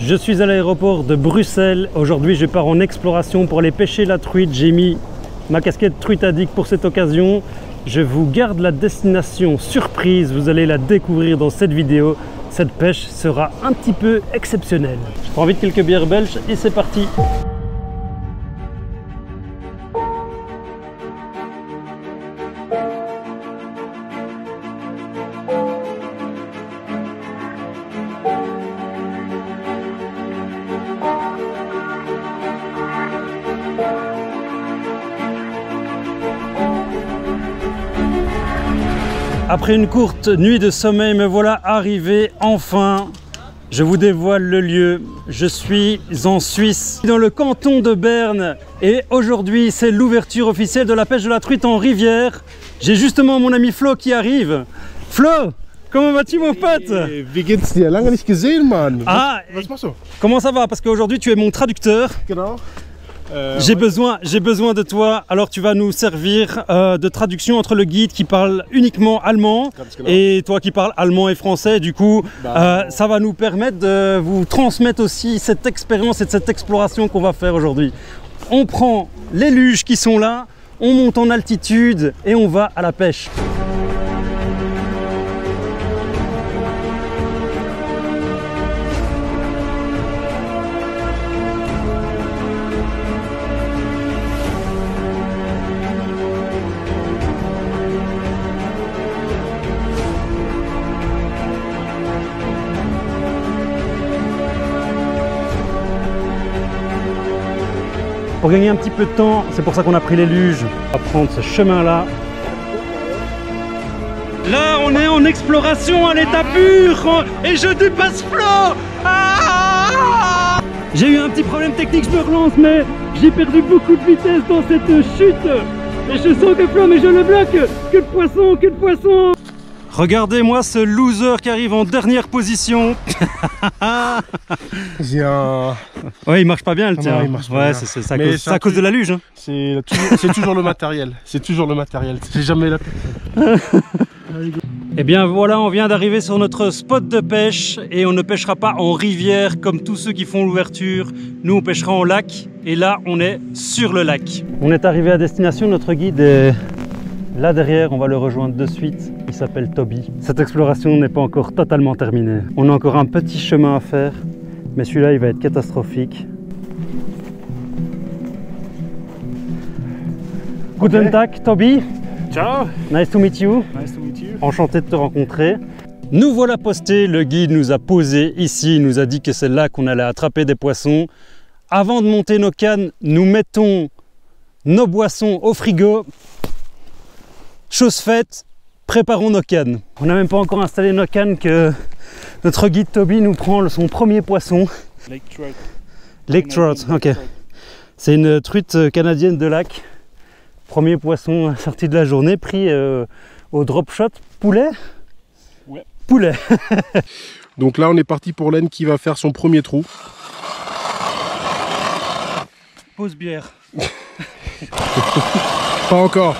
Je suis à l'aéroport de Bruxelles. Aujourd'hui, je pars en exploration pour aller pêcher la truite. J'ai mis ma casquette Truite Addict pour cette occasion. Je vous garde la destination surprise. Vous allez la découvrir dans cette vidéo. Cette pêche sera un petit peu exceptionnelle. Je prends vite quelques bières belges et c'est parti. Après une courte nuit de sommeil, me voilà arrivé enfin. Je vous dévoile le lieu. Je suis en Suisse, dans le canton de Berne. Et aujourd'hui, c'est l'ouverture officielle de la pêche de la truite en rivière. J'ai justement mon ami Flo qui arrive. Flo, comment vas-tu mon pote? Wie geht's dir? Lange nicht gesehen, Mann. Ah, was machst du? Comment ça va? Parce qu'aujourd'hui, tu es mon traducteur. Genau. J'ai besoin de toi, alors tu vas nous servir de traduction entre le guide qui parle uniquement allemand et toi qui parles allemand et français. Du coup, ça va nous permettre de vous transmettre aussi cette expérience et cette exploration qu'on va faire aujourd'hui. On prend les luges qui sont là, on monte en altitude et on va à la pêche. Pour gagner un petit peu de temps, c'est pour ça qu'on a pris les luges. On va prendre ce chemin-là. Là, on est en exploration à l'état pur et je dépasse Flo. J'ai eu un petit problème technique, je me relance, mais j'ai perdu beaucoup de vitesse dans cette chute. Et je sens que Flo, mais je le bloque. Que de poisson, que de poisson. Regardez-moi ce loser qui arrive en dernière position. Ouais, il marche pas bien le tien. Non, il marche pas ouais, bien. c'est à cause de la luge. Hein. C'est toujours le matériel. C'est toujours le matériel. C'est jamais la Eh bien voilà, on vient d'arriver sur notre spot de pêche et on ne pêchera pas en rivière comme tous ceux qui font l'ouverture. Nous, on pêchera en lac et là, on est sur le lac. On est arrivé à destination, notre guide est là derrière, on va le rejoindre de suite. Il s'appelle Toby. Cette exploration n'est pas encore totalement terminée. On a encore un petit chemin à faire, mais celui-là, il va être catastrophique. Guten Tag, Toby. Ciao. Nice to meet you. Nice to meet you. Enchanté de te rencontrer. Nous voilà postés, le guide nous a posé ici, il nous a dit que c'est là qu'on allait attraper des poissons. Avant de monter nos cannes, nous mettons nos boissons au frigo. Chose faite, préparons nos cannes. On n'a même pas encore installé nos cannes que notre guide Toby nous prend son premier poisson. Lake trout. Lake trout, ok. C'est une truite canadienne de lac. Premier poisson sorti de la journée, pris au drop shot. Poulet? Ouais. Poulet. Donc là, on est parti pour Len qui va faire son premier trou. Pause bière. Pas encore.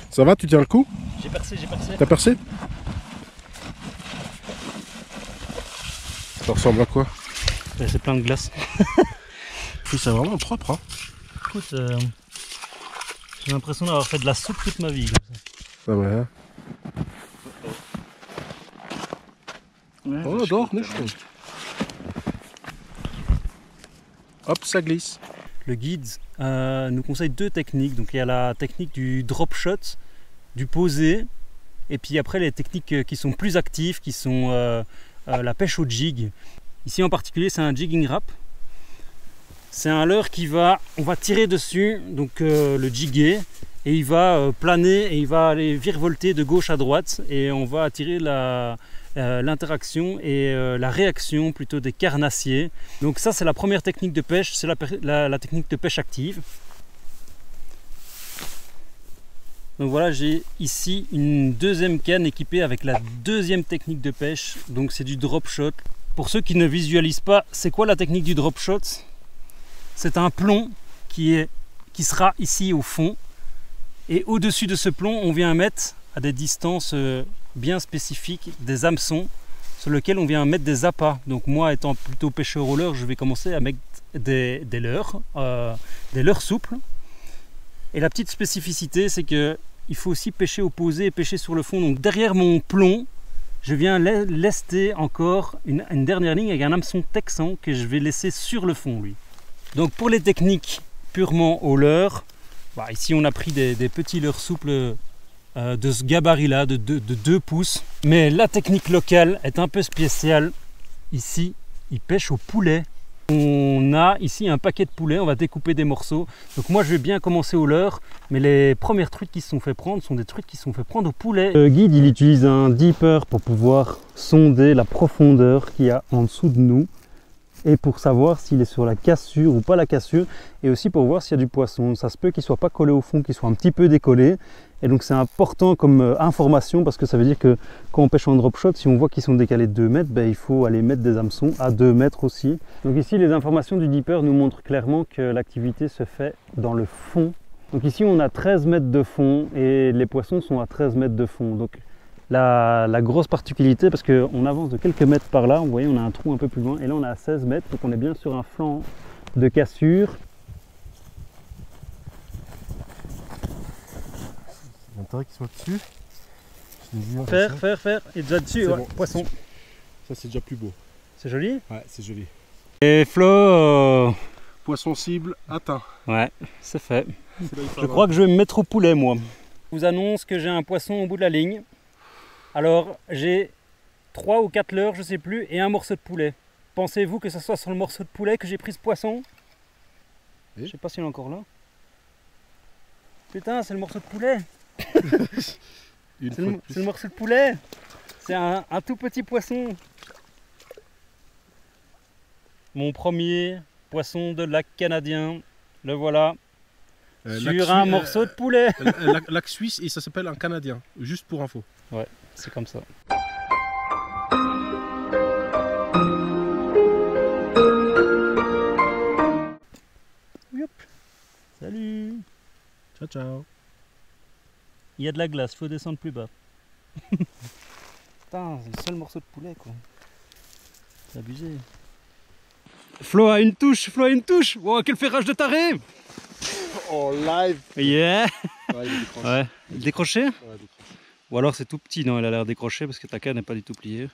Ça va, tu tiens le coup? J'ai percé, j'ai percé. T'as percé? Ça ressemble à quoi? C'est plein de glace. C'est vraiment propre, hein? Écoute, j'ai l'impression d'avoir fait de la soupe toute ma vie. Comme ça. Ça va, hein? Ouais, Oh, doch, nicht. Hop, ça glisse. Le guide nous conseille deux techniques. Donc il y a la technique du drop shot, du posé, et puis après les techniques qui sont plus actives, qui sont la pêche au jig. Ici en particulier, c'est un jigging rap. C'est un leurre on va tirer dessus, donc le jigger, et il va planer et il va aller virevolter de gauche à droite, et on va attirer l'interaction et la réaction plutôt des carnassiers. Donc ça, c'est la première technique de pêche, c'est la technique de pêche active. Donc voilà, j'ai ici une deuxième canne équipée avec la deuxième technique de pêche, donc c'est du drop shot. Pour ceux qui ne visualisent pas, c'est quoi la technique du drop shot? C'est un plomb qui sera ici au fond, et au-dessus de ce plomb, on vient mettre à des distances bien spécifiques des hameçons sur lequel on vient mettre des appâts. Donc moi étant plutôt pêcheur au leurre, je vais commencer à mettre des leurres souples. Et la petite spécificité, c'est que il faut aussi pêcher au posé et pêcher sur le fond. Donc derrière mon plomb, je viens lester encore une dernière ligne avec un hameçon texan que je vais laisser sur le fond lui. Donc pour les techniques purement au leurre, bah ici on a pris des petits leurres souples de ce gabarit là, de 2 pouces. Mais la technique locale est un peu spéciale. Ici, ils pêchent au poulet. On a ici un paquet de poulet, on va découper des morceaux. Donc moi je vais bien commencer au leurre, mais les premières truites qui se sont fait prendre sont des truites qui se sont fait prendre au poulet. Le guide il utilise un deeper pour pouvoir sonder la profondeur qu'il y a en dessous de nous et pour savoir s'il est sur la cassure ou pas la cassure, et aussi pour voir s'il y a du poisson. Ça se peut qu'il soit pas collé au fond, qu'il soit un petit peu décollé, et donc c'est important comme information, parce que ça veut dire que quand on pêche en drop shot, si on voit qu'ils sont décalés de 2 mètres, ben, il faut aller mettre des hameçons à 2 mètres aussi. Donc ici les informations du deeper nous montrent clairement que l'activité se fait dans le fond. Donc ici on a 13 mètres de fond et les poissons sont à 13 mètres de fond. Donc la grosse particularité, parce qu'on avance de quelques mètres par là, vous voyez on a un trou un peu plus loin, et là on est à 16 mètres, donc on est bien sur un flanc de cassure. Il y a intérêt qu'il soit dessus. Faire, il est déjà dessus, ouais, bon, poisson. Ça c'est déjà plus beau. C'est joli? Ouais, c'est joli. Et Flo, Poisson cible atteint. ouais, c'est fait. Je crois que je vais me mettre au poulet moi. Je vous annonce que j'ai un poisson au bout de la ligne. Alors j'ai 3 ou 4 leurres, je sais plus, et un morceau de poulet. Pensez-vous que ce soit sur le morceau de poulet que j'ai pris ce poisson? Je sais pas s'il est encore là. Putain, c'est le morceau de poulet. C'est le morceau de poulet. C'est un tout petit poisson. Mon premier poisson de lac canadien. Le voilà. Sur un morceau de poulet. Lac suisse, et ça s'appelle un canadien. Juste pour info. Ouais, c'est comme ça. Yop. Salut. Ciao, ciao. Il y a de la glace, faut descendre plus bas. Putain, c'est le seul morceau de poulet quoi. C'est abusé. Flo a une touche, Flo a une touche. Wow, quel ferrage de taré. En live. Yeah. Ouais, il est décroché. Ouais. Décroché? Ouais, décroché. Ou alors c'est tout petit, non, il a l'air décroché parce que ta canne n'est pas du tout pliée.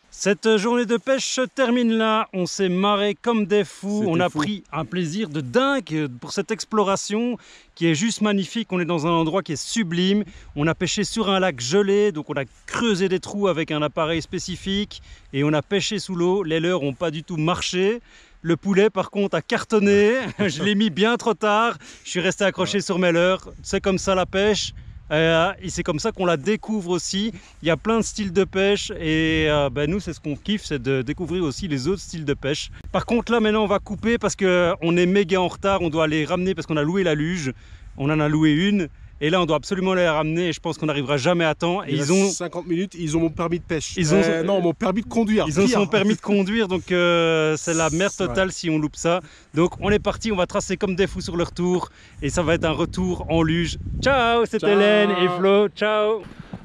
Cette journée de pêche se termine là, on s'est marré comme des fous, on a pris un plaisir de dingue pour cette exploration qui est juste magnifique. On est dans un endroit qui est sublime, on a pêché sur un lac gelé, donc on a creusé des trous avec un appareil spécifique et on a pêché sous l'eau. Les leurres n'ont pas du tout marché. Le poulet par contre a cartonné, je l'ai mis bien trop tard, je suis resté accroché sur mes leurres, c'est comme ça la pêche. Et c'est comme ça qu'on la découvre aussi. Il y a plein de styles de pêche et nous c'est ce qu'on kiffe, c'est de découvrir aussi les autres styles de pêche. Par contre là maintenant on va couper parce qu'on est méga en retard, on doit les ramener parce qu'on a loué la luge, on en a loué une. Et là on doit absolument les ramener et je pense qu'on n'arrivera jamais à temps. Et ils ont 50 minutes, ils ont mon permis de pêche. Non, mon permis de conduire. Ils ont son permis de conduire, donc c'est la merde totale si on loupe ça. Donc on est parti, on va tracer comme des fous sur le retour et ça va être un retour en luge. Ciao, c'était Hélène et Flo, ciao.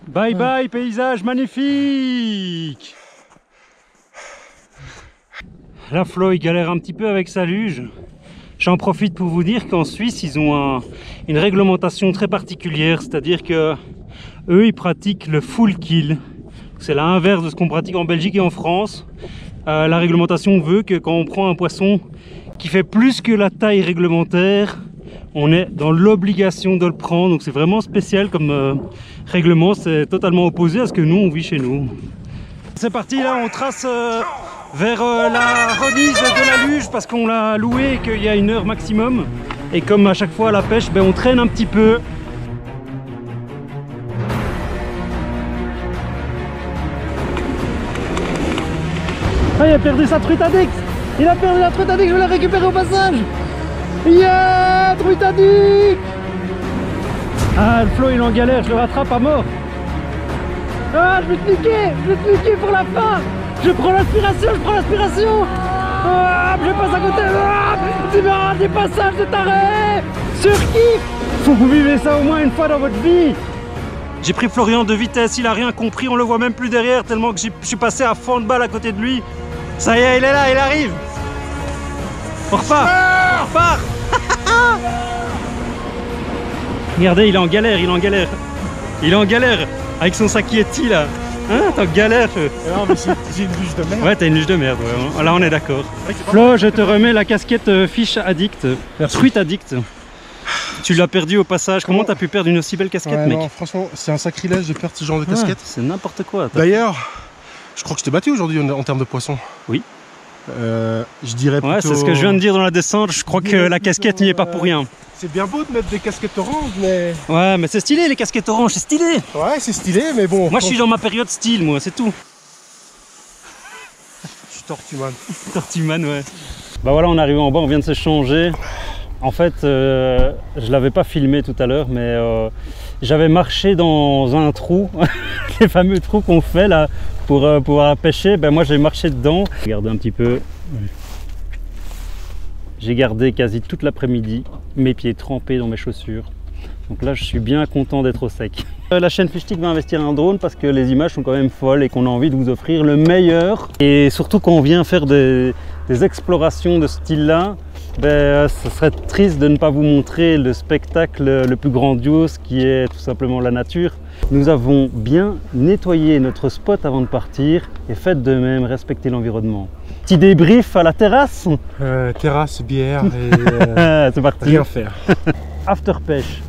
Bye bye, paysage magnifique. Là Flo il galère un petit peu avec sa luge. J'en profite pour vous dire qu'en Suisse, ils ont une réglementation très particulière, c'est-à-dire que eux, ils pratiquent le full kill. C'est l'inverse de ce qu'on pratique en Belgique et en France. La réglementation veut que quand on prend un poisson qui fait plus que la taille réglementaire, on est dans l'obligation de le prendre. Donc c'est vraiment spécial comme règlement, c'est totalement opposé à ce que nous, on vit chez nous. C'est parti, là, on trace vers la remise de la luge parce qu'on l'a loué et qu'il y a 1 heure maximum. Et comme à chaque fois à la pêche, on traîne un petit peu. Ah, il a perdu sa truite addict. Il a perdu la truite addict, je vais la récupérer au passage. Yeah, truite addict. Ah, le Flo il est en galère, je le rattrape à mort. Ah, je vais te niquer pour la fin. Je prends l'aspiration, Ah, je passe à côté. Ah, des passages de taré. Surkiff. Faut que vous vivez ça au moins une fois dans votre vie. J'ai pris Florian de vitesse, il a rien compris, on le voit même plus derrière tellement que je suis passé à fond de balle à côté de lui. Ça y est, il est là, il arrive. On repart. On repart. Regardez, il est en galère, il est en galère. Il est en galère avec son sac Yeti là. Hein, t'es en galère. Non, mais j'ai une luge de merde. Ouais, t'as une luge de merde, ouais. Là on est d'accord. Flo, je te remets la casquette Fish Addict, Fruit Addict. Tu l'as perdu au passage. Comment t'as pu perdre une aussi belle casquette, Ouais, mec? non, franchement, c'est un sacrilège de perdre ce genre de casquette. C'est n'importe quoi. D'ailleurs, je crois que je t'ai battu aujourd'hui en termes de poisson. Oui. Je dirais plutôt... Ouais, c'est ce que je viens de dire dans la descente. Je crois que la casquette n'y est pas pour rien. C'est bien beau de mettre des casquettes oranges, mais... Ouais, mais c'est stylé les casquettes oranges, c'est stylé. Ouais, c'est stylé, mais bon... Moi, je suis dans ma période style, moi, c'est tout. Je suis Tortuman. Tortuman, ouais. Bah voilà, on est arrivé en bas, on vient de se changer. En fait, je l'avais pas filmé tout à l'heure, mais j'avais marché dans un trou, les fameux trous qu'on fait là pour pouvoir pêcher. Ben moi, j'ai marché dedans. Regardez un petit peu. J'ai gardé quasi toute l'après-midi mes pieds trempés dans mes chaussures. Donc là, je suis bien content d'être au sec. La chaîne Fishstick va investir un drone parce que les images sont quand même folles et qu'on a envie de vous offrir le meilleur. Et surtout quand on vient faire des explorations de ce style-là, ben, ce serait triste de ne pas vous montrer le spectacle le plus grandiose qui est tout simplement la nature. Nous avons bien nettoyé notre spot avant de partir et faites de même, respectez l'environnement. Petit débrief à la terrasse. Terrasse, bière et... C'est parti. rien faire. After pêche.